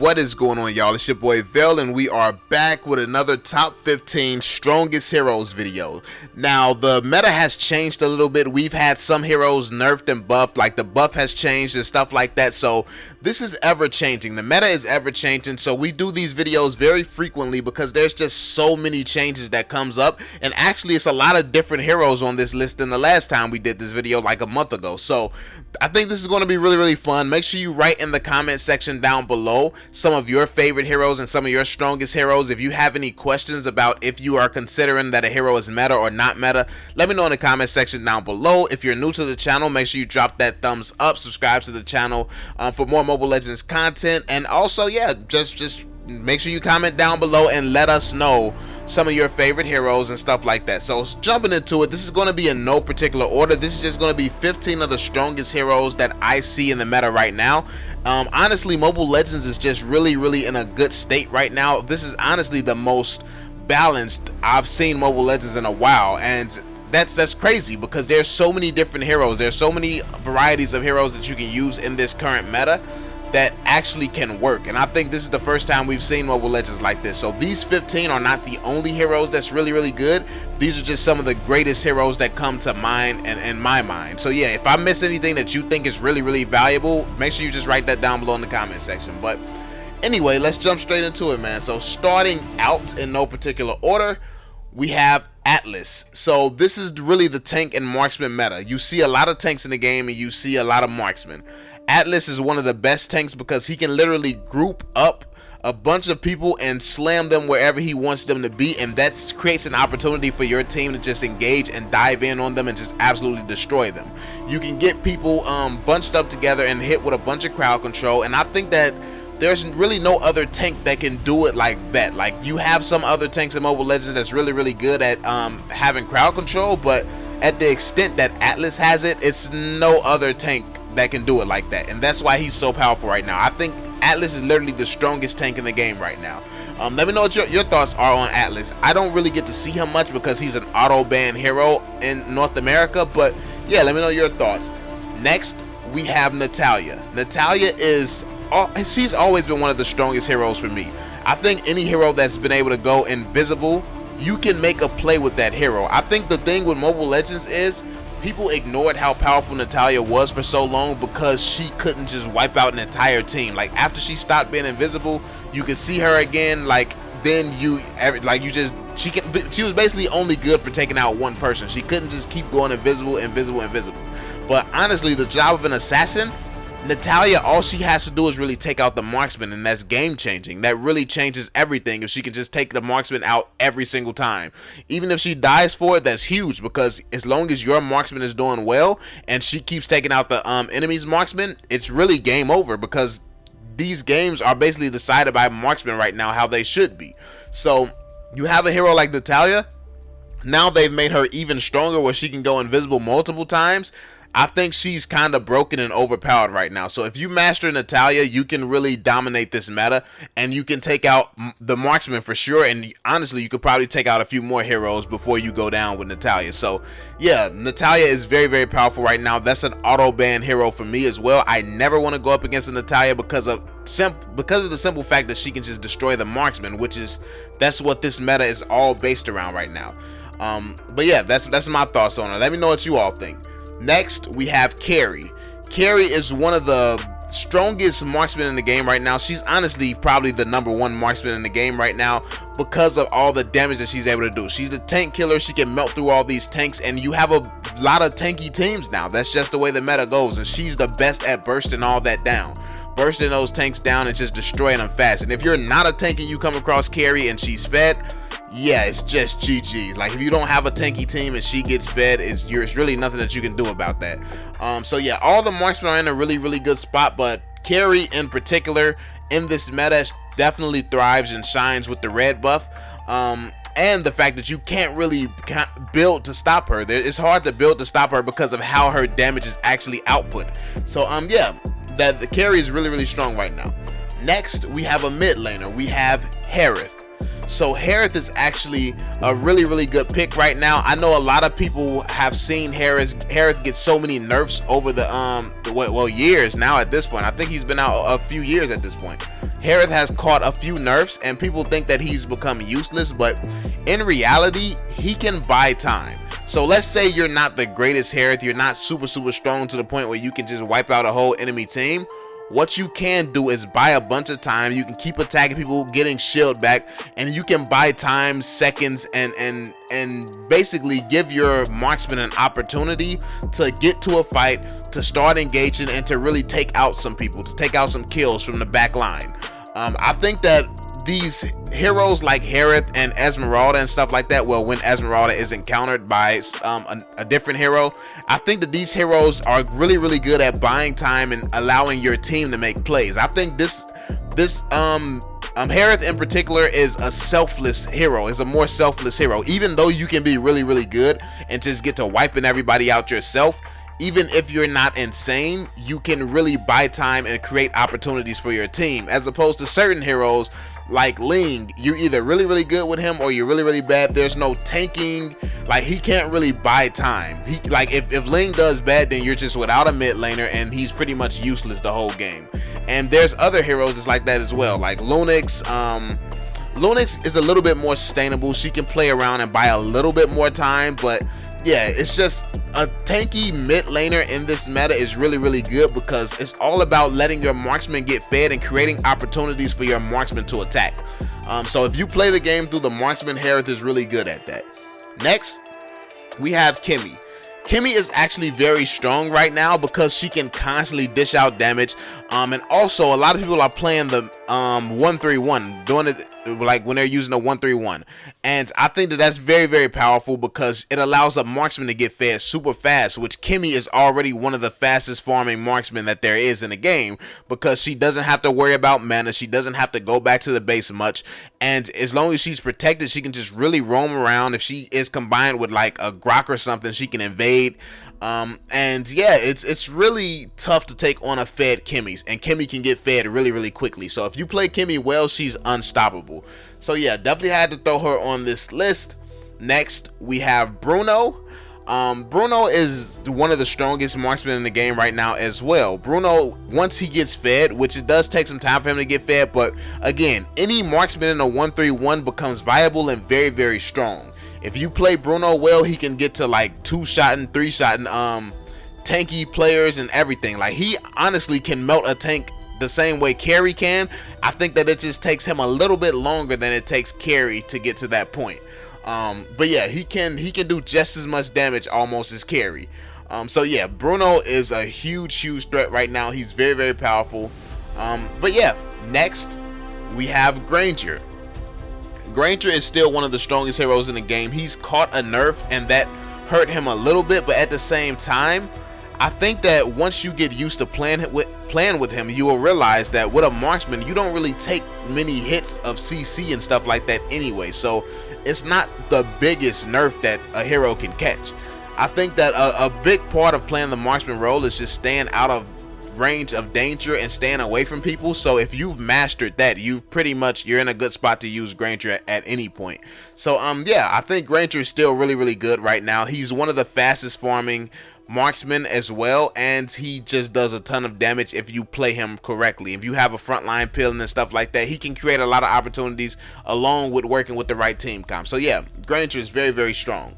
What is going on, y'all? It's your boy VeLL, and we are back with another top 15 strongest heroes video. Now, the meta has changed a little bit. We've had some heroes nerfed and buffed, like the buff has changed and stuff like that. So this is ever changing. The meta is ever changing. So we do these videos very frequently because there's just so many changes that comes up. And actually, it's a lot of different heroes on this list than the last time we did this video, like a month ago. So I think this is going to be really fun. Make sure you write in the comment section down below some of your favorite heroes and some of your strongest heroes. If you have any questions about if you are considering that a hero is meta or not meta, let me know in the comment section down below. If you're new to the channel, make sure you drop that thumbs up, subscribe to the channel for more Mobile Legends content, and also, yeah, just make sure you comment down below and let us know some of your favorite heroes and stuff like that. So jumping into it, this is going to be in no particular order. This is just going to be 15 of the strongest heroes that I see in the meta right now. Honestly, Mobile Legends is just really in a good state right now. This is honestly the most balanced I've seen Mobile Legends in a while, and that's crazy because there's so many different heroes. There's so many varieties of heroes that you can use in this current meta that actually can work, and I think this is the first time we've seen Mobile Legends like this. So these 15 are not the only heroes that's really good. These are just some of the greatest heroes that come to mind and in my mind. So yeah, if I miss anything that you think is really valuable, make sure you just write that down below in the comment section. But anyway, let's jump straight into it, man. So starting out in no particular order, we have Atlas. So this is really the tank and marksman meta. You see a lot of tanks in the game and you see a lot of marksmen. Atlas is one of the best tanks because he can literally group up a bunch of people and slam them wherever he wants them to be, and that creates an opportunity for your team to just engage and dive in on them and just absolutely destroy them. You can get people bunched up together and hit with a bunch of crowd control, and I think that there's really no other tank that can do it like that. Like, you have some other tanks in Mobile Legends that's really good at having crowd control, but at the extent that Atlas has it, it's no other tank that can do it like that, and that's why he's so powerful right now. I think Atlas is literally the strongest tank in the game right now. Let me know what your thoughts are on Atlas. I don't really get to see him much because he's an auto ban hero in North America, but yeah, let me know your thoughts. Next, we have Natalia. Natalia is she's always been one of the strongest heroes for me. I think any hero that's been able to go invisible, you can make a play with that hero. I think the thing with Mobile Legends is people ignored how powerful Natalia was for so long because she couldn't just wipe out an entire team. Like, after she stopped being invisible, you could see her again. Like, then she was basically only good for taking out one person. She couldn't just keep going invisible. But honestly, the job of an assassin, Natalia, all she has to do is really take out the marksman, and that's game changing. That really changes everything if she can just take the marksman out every single time. Even if she dies for it, that's huge, because as long as your marksman is doing well and she keeps taking out the enemy's marksman, it's really game over, because these games are basically decided by marksmen right now how they should be. So you have a hero like Natalia. Now they've made her even stronger where she can go invisible multiple times. I think she's kind of broken and overpowered right now. So if you master Natalia, you can really dominate this meta, and you can take out the marksman for sure. And honestly, you could probably take out a few more heroes before you go down with Natalia. So yeah, Natalia is very powerful right now. That's an auto ban hero for me as well. I never want to go up against a Natalia because of the simple fact that she can just destroy the marksman, that's what this meta is all based around right now. But yeah, that's my thoughts on it. Let me know what you all think. Next, we have Kimmie. Kimmie is one of the strongest marksmen in the game right now. She's honestly probably the #1 marksman in the game right now because of all the damage that she's able to do. She's a tank killer. She can melt through all these tanks, and you have a lot of tanky teams now. That's just the way the meta goes, and she's the best at bursting all that down. Bursting those tanks down and just destroying them fast. And if you're not a tank and you come across Kimmie and she's fed, yeah, it's just GG's. Like, if you don't have a tanky team and she gets fed, it's really nothing that you can do about that. So yeah, all the marksmen are in a really good spot, but Kimmie in particular in this meta definitely thrives and shines with the red buff. And the fact that you can't really build to stop her. It's hard to build to stop her because of how her damage is actually output. So yeah, the Kimmie is really strong right now. Next, we have a mid laner. We have Harith. So Harith is actually a really good pick right now. I know a lot of people have seen Harith get so many nerfs over the years now at this point. I think he's been out a few years at this point. Harith has caught a few nerfs and people think that he's become useless, but in reality he can buy time. So let's say you're not the greatest Harith, you're not super strong to the point where you can just wipe out a whole enemy team. What you can do is buy a bunch of time. You can keep attacking people, getting shield back, and you can buy time, seconds, and basically give your marksman an opportunity to get to a fight, to start engaging, and to really take out some people, to take out some kills from the back line. I think that these heroes like Harith and Esmeralda and stuff like that, well, when Esmeralda is encountered by a different hero, I think that these heroes are really good at buying time and allowing your team to make plays. I think this Harith in particular is a selfless hero, is a more selfless hero. Even though you can be really good and just get to wiping everybody out yourself, even if you're not insane, you can really buy time and create opportunities for your team, as opposed to certain heroes like Ling. You're either really good with him or you're really bad. There's no tanking. Like, he can't really buy time. He, like, if Ling does bad, then you're just without a mid laner and he's pretty much useless the whole game. And there's other heroes that's like that as well, like Lunix. Lunix is a little bit more sustainable. She can play around and buy a little bit more time, but yeah, it's just a tanky mid laner in this meta is really good, because it's all about letting your marksman get fed and creating opportunities for your marksman to attack. So if you play the game through the marksman, Harith is really good at that. Next, we have Kimmie. Kimmie is actually very strong right now because she can constantly dish out damage, and also a lot of people are playing the 1-3-1, doing it like when they're using a 1-3-1, and I think that that's very powerful because it allows a marksman to get fed super fast, which Kimmie is already one of the fastest farming marksmen that there is in the game, because she doesn't have to worry about mana, she doesn't have to go back to the base much, and as long as she's protected, she can just really roam around. If she is combined with like a Grot or something, she can invade. And yeah, it's really tough to take on a fed Kimmie, and Kimmie can get fed really quickly. So if you play Kimmie well, she's unstoppable. So yeah, definitely had to throw her on this list. Next, we have Bruno. Bruno is one of the strongest marksmen in the game right now as well. Bruno, once he gets fed, which it does take some time for him to get fed, but again, any marksman in a 1-3-1 becomes viable and very strong. If you play Bruno well, he can get to like 2-shotting, 3-shotting tanky players and everything. Like, he honestly can melt a tank the same way Carry can. I think that it just takes him a little bit longer than it takes Carry to get to that point. But yeah, he can do just as much damage almost as Carry. So yeah, Bruno is a huge threat right now. He's very powerful. But yeah, next we have Granger. Granger is still one of the strongest heroes in the game. He's caught a nerf and that hurt him a little bit, but at the same time, I think that once you get used to playing with him, you will realize that with a marksman, you don't really take many hits of CC and stuff like that anyway, so it's not the biggest nerf that a hero can catch. I think that a big part of playing the marksman role is just staying out of range of danger and staying away from people. So if you've mastered that, you're in a good spot to use Granger at any point. So yeah, I think Granger is still really good right now. He's one of the fastest farming marksmen as well, and he just does a ton of damage if you play him correctly. If you have a frontline peeling and stuff like that, he can create a lot of opportunities along with working with the right team comp. So yeah, Granger is very strong.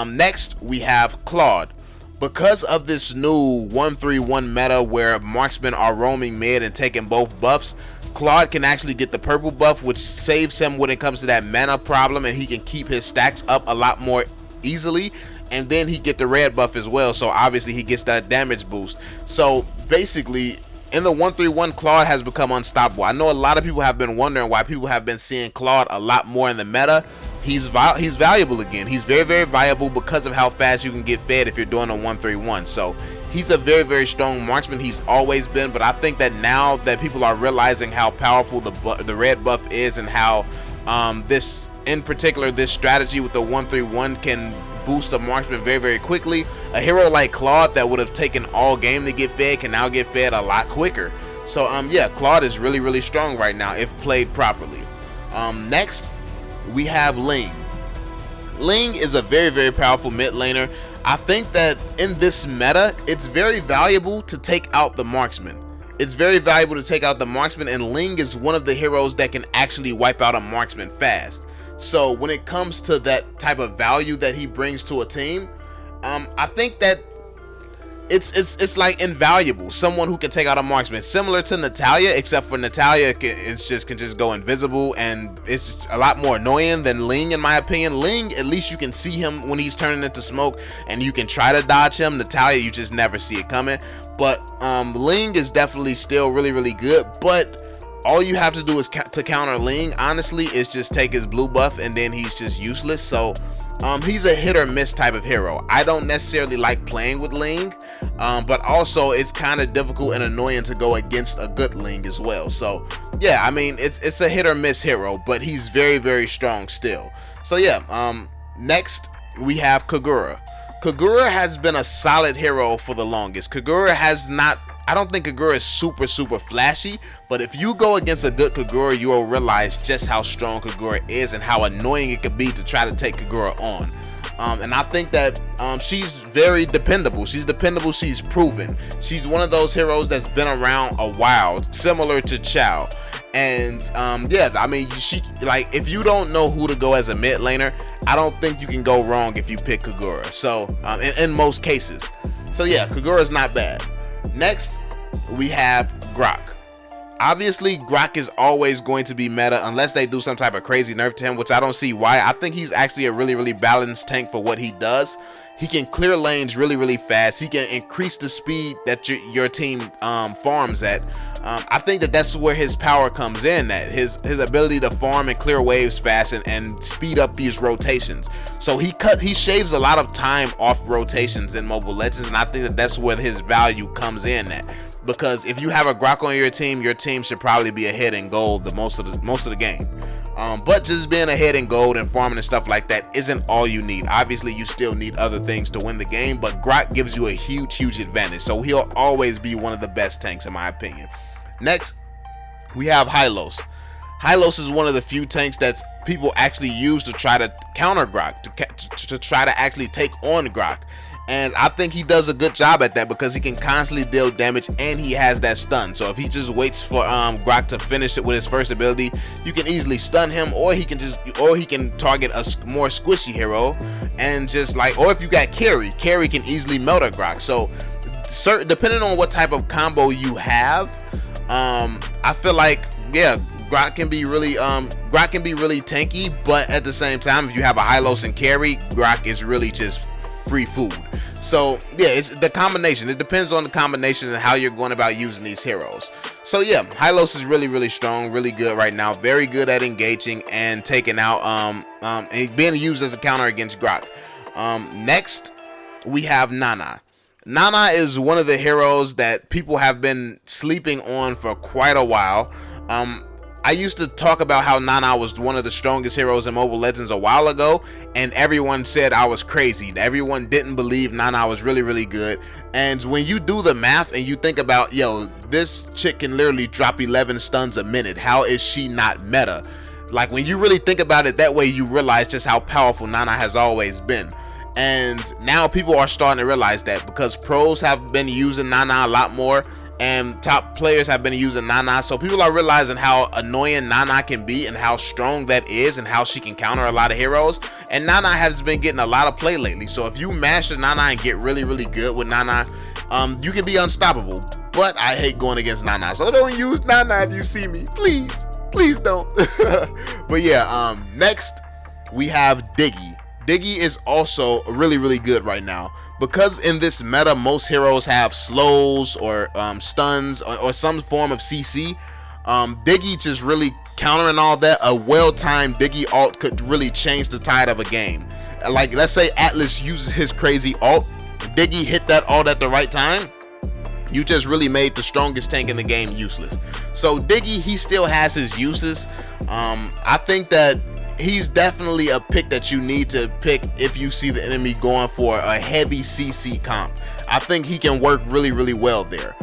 Next we have Claude. Because of this new 1-3-1 meta where marksmen are roaming mid and taking both buffs, Claude can actually get the purple buff, which saves him when it comes to that mana problem, and he can keep his stacks up a lot more easily, and then he get the red buff as well, so obviously he gets that damage boost. So basically, in the 1-3-1, Claude has become unstoppable. I know a lot of people have been wondering why people have been seeing Claude a lot more in the meta. He's valuable again. He's very viable because of how fast you can get fed if you're doing a 1-3-1. So he's a very strong marksman. He's always been, but I think that now that people are realizing how powerful the red buff is, and how this in particular, this strategy with the 1-3-1 can boost a marksman very quickly, a hero like Claude that would have taken all game to get fed can now get fed a lot quicker. So yeah, Claude is really strong right now if played properly. Next we have Ling. Ling is a very powerful mid laner. I think that in this meta, it's very valuable to take out the Marksmen. It's very valuable to take out the Marksman, and Ling is one of the heroes that can actually wipe out a Marksman fast. So when it comes to that type of value that he brings to a team, I think that it's like invaluable. Someone who can take out a Marksman, similar to Natalia, except for Natalia can just go invisible, and it's just a lot more annoying than Ling, in my opinion. Ling, at least you can see him when he's turning into smoke, and you can try to dodge him. Natalia, you just never see it coming. But Ling is definitely still really good. But all you have to do is to counter Ling, honestly, is just take his blue buff, and then he's just useless. So he's a hit or miss type of hero. I don't necessarily like playing with Ling, but also it's kind of difficult and annoying to go against a good Ling as well. So yeah, I mean, it's a hit or miss hero, but he's very strong still. So yeah, next we have Kagura. Kagura has been a solid hero for the longest. Kagura has not, I don't think Kagura is super flashy, but if you go against a good Kagura, you will realize just how strong Kagura is and how annoying it could be to try to take Kagura on. And I think that she's very dependable. She's dependable, she's proven. She's one of those heroes that's been around a while, similar to Chow. And yeah, I mean, like, if you don't know who to go as a mid laner, I don't think you can go wrong if you pick Kagura. So in most cases. So yeah, Kagura is not bad. Next, we have Grot. Obviously, Grot is always going to be meta unless they do some type of crazy nerf to him, which I don't see why. I think he's actually a really balanced tank for what he does. He can clear lanes really fast. He can increase the speed that your team farms at. I think that that's where his power comes in, at his ability to farm and clear waves fast and speed up these rotations. So he shaves a lot of time off rotations in Mobile Legends, and I think that that's where his value comes in at. Because if you have a Grot on your team should probably be ahead in gold the most of the game. But just being ahead in gold and farming and stuff like that isn't all you need. Obviously, you still need other things to win the game, but Grot gives you a huge advantage. So he'll always be one of the best tanks, in my opinion. Next, we have Hylos. Hylos is one of the few tanks that people actually use to try to counter Grot, to try to actually take on Grot. And I think he does a good job at that because he can constantly deal damage and he has that stun. So if he just waits for Grot to finish it with his first ability, you can easily stun him, or he can target a more squishy hero and just like, or if you got Kimmie can easily melt a Grot. So depending on what type of combo you have, I feel like, yeah, Grot can be really tanky, but at the same time, if you have a Hylos and Kimmie, Grot is really just free food. So yeah, it's the combination. It depends on the combination and how you're going about using these heroes. So yeah, Hylos is really strong, really good right now, very good at engaging and taking out and being used as a counter against Grot. Next, we have Nana. Nana is one of the heroes that people have been sleeping on for quite a while. I used to talk about how Nana was one of the strongest heroes in Mobile Legends a while ago, and everyone said I was crazy. Everyone didn't believe Nana was really good. And when you do the math and you think about, yo, this chick can literally drop 11 stuns a minute, how is she not meta? Like, when you really think about it that way, you realize just how powerful Nana has always been. And now people are starting to realize that, because pros have been using Nana a lot more and top players have been using Nana, so people are realizing how annoying Nana can be and how strong that is and how she can counter a lot of heroes. And Nana has been getting a lot of play lately, so if you master Nana and get really good with Nana, you can be unstoppable. But I hate going against Nana, so don't use Nana if you see me, please don't. But yeah, next we have Biggie. Biggie is also really good right now, because in this meta most heroes have slows or stuns or some form of CC. Biggie just really countering all that. A well-timed Biggie ult could really change the tide of a game. Like, let's say Atlas uses his crazy ult, Biggie hit that ult at the right time, you just really made the strongest tank in the game useless. So Biggie, he still has his uses. I think that he's definitely a pick that you need to pick if you see the enemy going for a heavy CC comp. I think he can work really well there.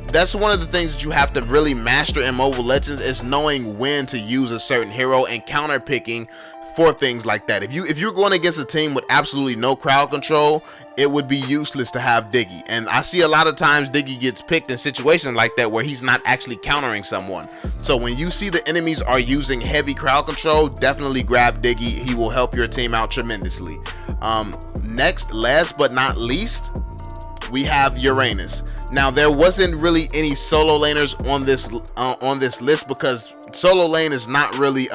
That's one of the things that you have to really master in Mobile Legends, is knowing when to use a certain hero and counter picking for things like that. If you're going against a team with absolutely no crowd control, it would be useless to have Biggie. And I see a lot of times Biggie gets picked in situations like that where he's not actually countering someone. So when you see the enemies are using heavy crowd control, definitely grab Biggie. He will help your team out tremendously. Next, last but not least, we have Uranus. Now, there wasn't really any solo laners on this list because solo lane is not really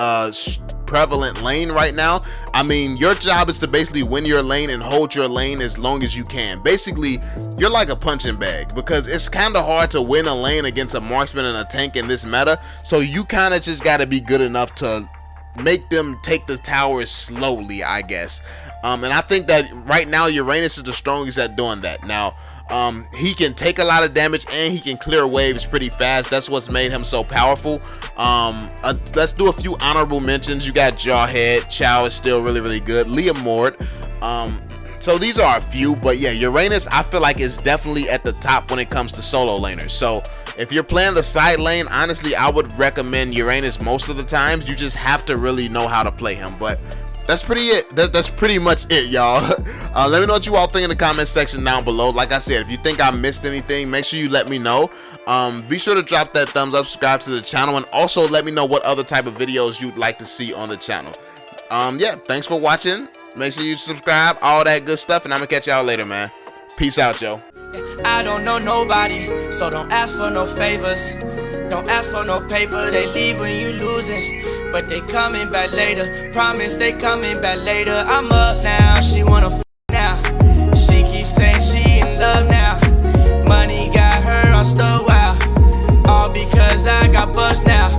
prevalent lane right now. I mean, your job is to basically win your lane and hold your lane as long as you can. Basically, you're like a punching bag, because it's kind of hard to win a lane against a marksman and a tank in this meta. So you kind of just got to be good enough to make them take the towers slowly, I guess. And I think that right now Uranus is the strongest at doing that. Now, he can take a lot of damage and he can clear waves pretty fast. That's what's made him so powerful. Let's do a few honorable mentions. You got Jawhead. Chow is still really good. Liam Mord. So these are a few, but yeah, Uranus I feel like is definitely at the top when it comes to solo laners. So if you're playing the side lane, honestly, I would recommend Uranus most of the times. You just have to really know how to play him. But that's pretty much it, y'all. Let me know what you all think in the comment section down below. Like I said, if you think I missed anything, make sure you let me know. Be sure to drop that thumbs up, subscribe to the channel, and also let me know what other type of videos you'd like to see on the channel. Yeah, thanks for watching. Make sure you subscribe, all that good stuff, and I'm gonna catch y'all later, man. Peace out, yo. I don't know nobody, so don't ask for no favors. Don't ask for no paper, they leave when you losing, but they coming back later. Promise they coming back later. I'm up now, she wanna f now. She keeps saying she in love now. Money got her on stove, wow. All because I got bust now.